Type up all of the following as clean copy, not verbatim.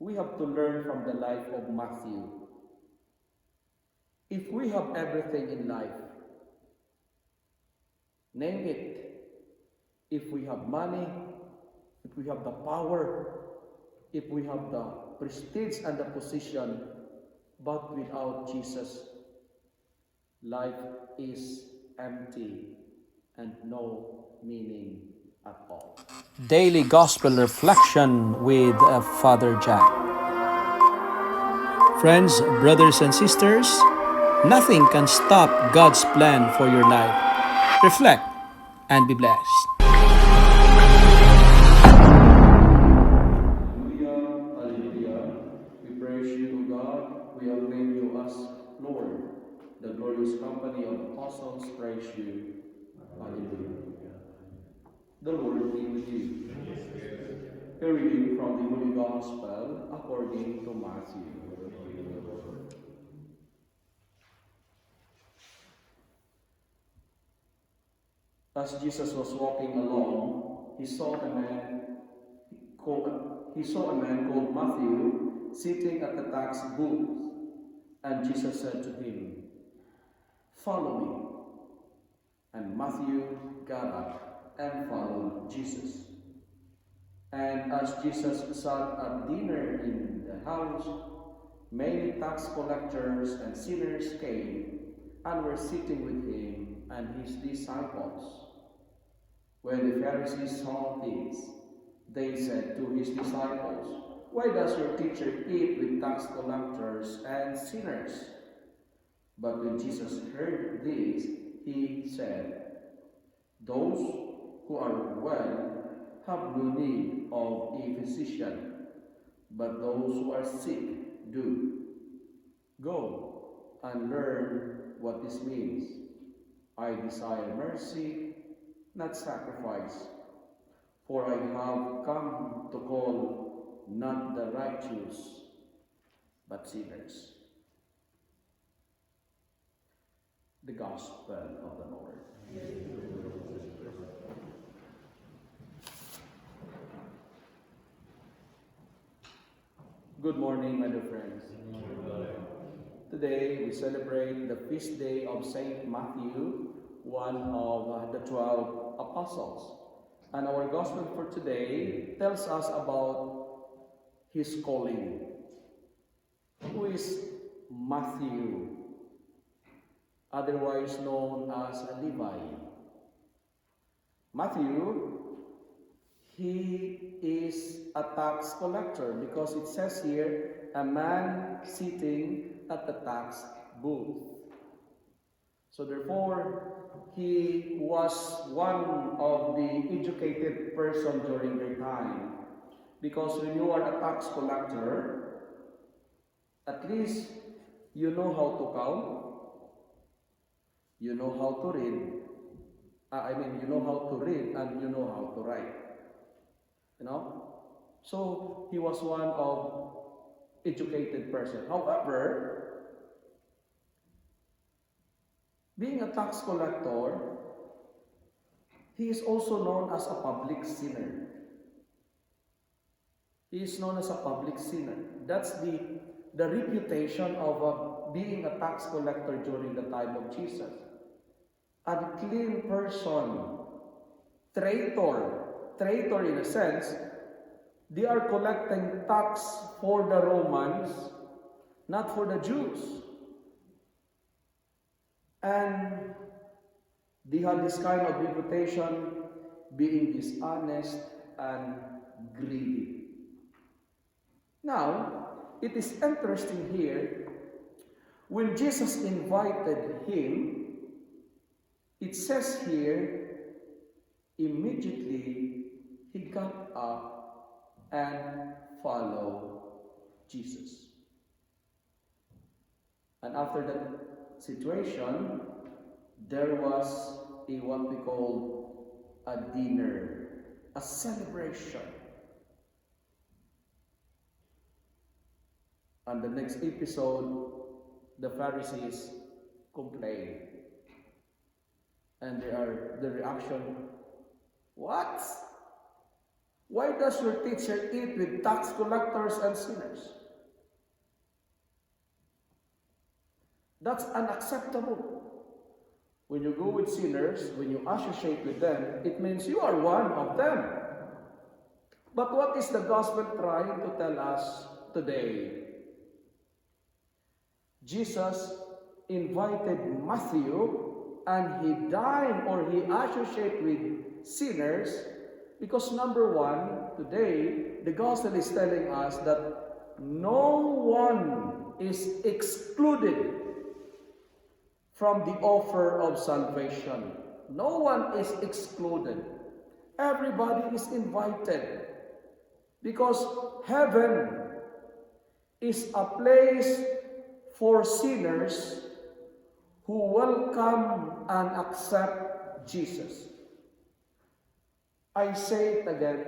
we have to learn from the life of Matthew. If we have everything in life, name it, if we have money, if we have the power, if we have the prestige and the position, but without Jesus, life is empty and no meaning at all. Daily Gospel Reflection with Father Jack. Friends, brothers and sisters, nothing can stop God's plan for your life. Reflect and be blessed. Hallelujah, hallelujah. We praise you, O God. We acclaim you as Lord. The glorious company of apostles praise you. Hallelujah. The Lord be with you. A reading from the Holy Gospel according to Matthew. As Jesus was walking along, he saw a man called Matthew sitting at the tax booth, and Jesus said to him, "Follow me." And Matthew got up and followed Jesus. And as Jesus sat at dinner in the house, many tax collectors and sinners came and were sitting with him and his disciples. When the Pharisees saw this, they said to his disciples, "Why does your teacher eat with tax collectors and sinners?" But when Jesus heard this, he said, "Those who are well have no need of a physician, but those who are sick do. Go and learn what this means. I desire mercy, not sacrifice, for I have come to call not the righteous, but sinners." The Gospel of the Lord. Good morning, my dear friends. Today we celebrate the feast day of Saint Matthew, one of the 12 apostles. And our Gospel for today tells us about his calling. Who is Matthew, otherwise known as Levi? Matthew, he is a tax collector because it says here, a man sitting at the tax booth. So therefore, he was one of the educated person during their time. Because when you are a tax collector, at least you know how to count, you know how to read. You know how to read and you know how to write. So he was one of educated person. However, being a tax collector, he is also known as a public sinner. He is known as a public sinner. That's the reputation of being a tax collector during the time of Jesus. Unclean person, traitor in a sense. They are collecting tax for the Romans, not for the Jews. And they had this kind of reputation, being dishonest and greedy. Now, it is interesting here, when Jesus invited him, it says here, immediately he got up and followed Jesus. And after that situation, there was what we call a dinner, a celebration. And the next episode, the Pharisees complain. And the reaction, "What? Why does your teacher eat with tax collectors and sinners? That's unacceptable. When you go with sinners, when you associate with them, it means you are one of them. But what is the gospel trying to tell us today? Jesus invited Matthew and he dined or he associated with sinners because number one, today, the gospel is telling us that no one is excluded from the offer of salvation. No one is excluded. Everybody is invited because heaven is a place for sinners who welcome and accept Jesus. I say it again,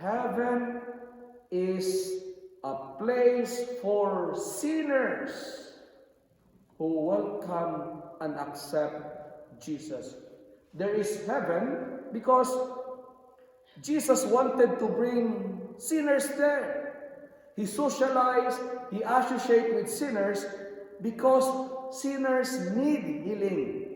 heaven is a place for sinners who welcome and accept Jesus. There is heaven because Jesus wanted to bring sinners there. He socialized, he associated with sinners because sinners need healing.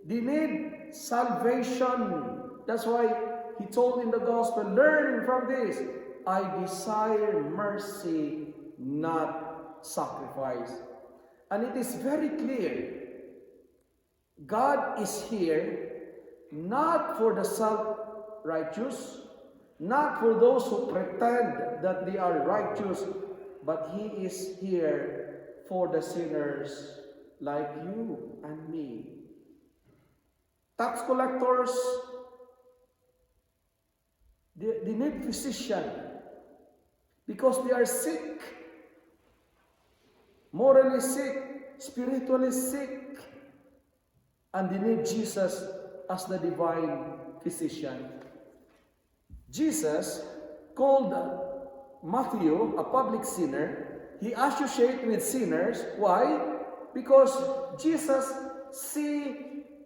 They need salvation. That's why he told in the gospel, learn from this. I desire mercy, not sacrifice. And it is very clear, God is here not for the self-righteous, not for those who pretend that they are righteous, but He is here for the sinners like you and me. Tax collectors, they need physician because they are sick, morally sick, spiritually sick, and they need Jesus as the divine physician. Jesus called Matthew a public sinner. He associated with sinners. Why? Because Jesus sees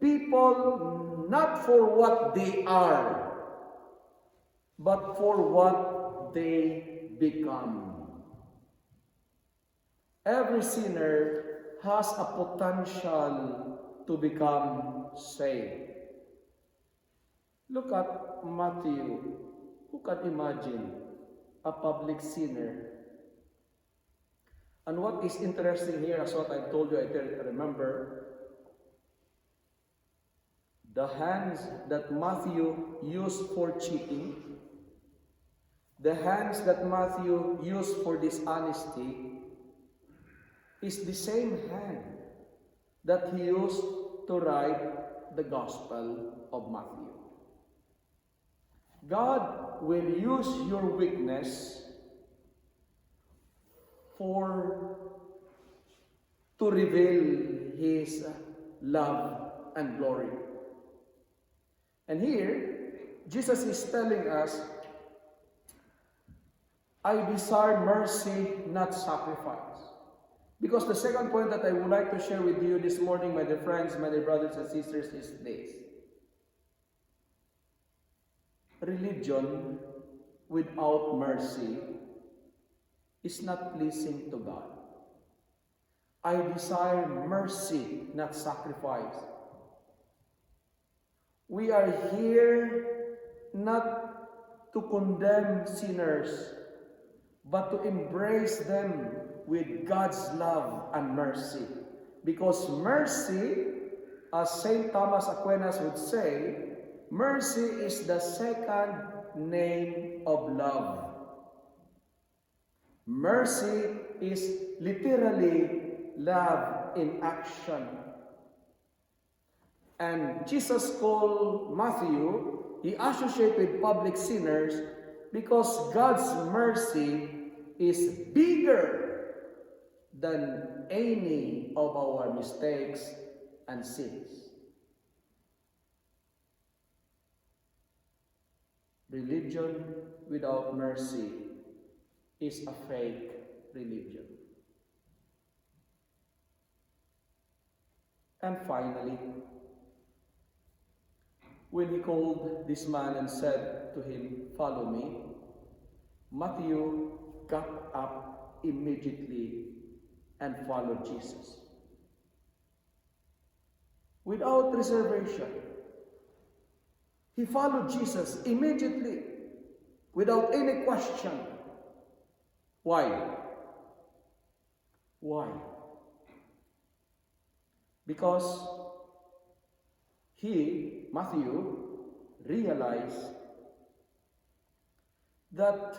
people not for what they are, but for what they become. Every sinner has a potential to become saved. Look at Matthew. Who can imagine a public sinner? And what is interesting here, as what I told you, I remember, the hands that Matthew used for cheating, the hands that Matthew used for dishonesty, is the same hand that he used to write the Gospel of Matthew. God will use your weakness to reveal His love and glory. And here, Jesus is telling us, I desire mercy, not sacrifice. Because the second point that I would like to share with you this morning, my dear friends, my dear brothers and sisters, is this. Religion without mercy is not pleasing to God. I desire mercy, not sacrifice. We are here not to condemn sinners, but to embrace them with God's love and mercy. Because mercy, as St. Thomas Aquinas would say, mercy is the second name of love. Mercy is literally love in action. And Jesus called Matthew, he associated with public sinners because God's mercy is bigger than any of our mistakes and sins. Religion without mercy is a fake religion. And finally, when he called this man and said to him, "Follow me," Matthew got up immediately and followed Jesus. Without reservation, he followed Jesus immediately, without any question. Why? Why? Because Matthew, realized that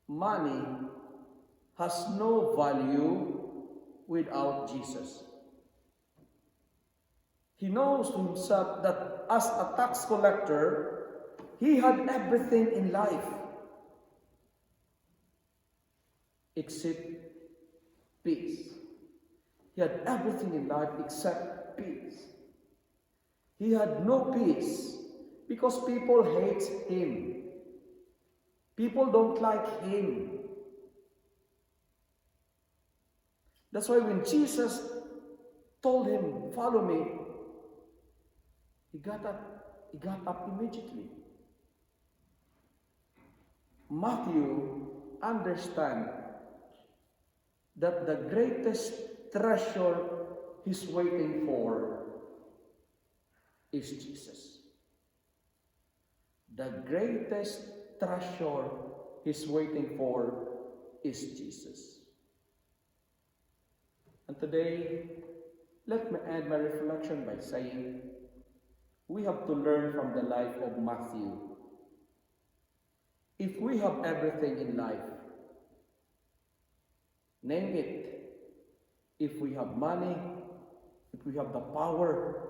money has no value without Jesus. He knows to himself that as a tax collector, he had everything in life except peace. He had everything in life except peace. He had no peace because people hate him. People don't like him. That's why when Jesus told him, "Follow me," he got up. He got up immediately. Matthew understands that the greatest treasure he's waiting for is Jesus. The greatest treasure he's waiting for is Jesus. And today, let me end my reflection by saying, we have to learn from the life of Matthew. If we have everything in life, name it, if we have money, if we have the power,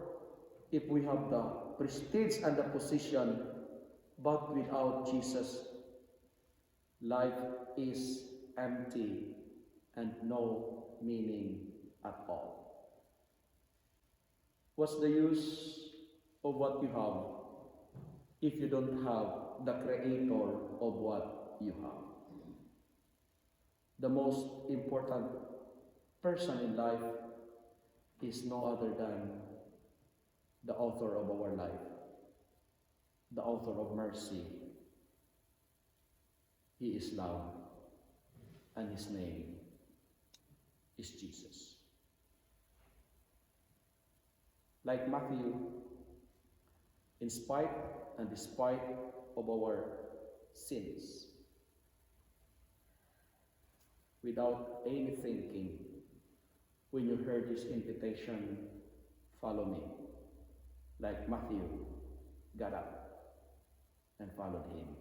if we have the prestige and the position, but without Jesus, life is empty and no meaning at all. What's the use of what you have if you don't have the creator of what you have? The most important person in life is no other than the author of our life, the author of mercy. He is love, and his name is Jesus. Like Matthew, in spite and despite of our sins, without any thinking, when you heard his invitation, "Follow me," like Matthew got up and followed him.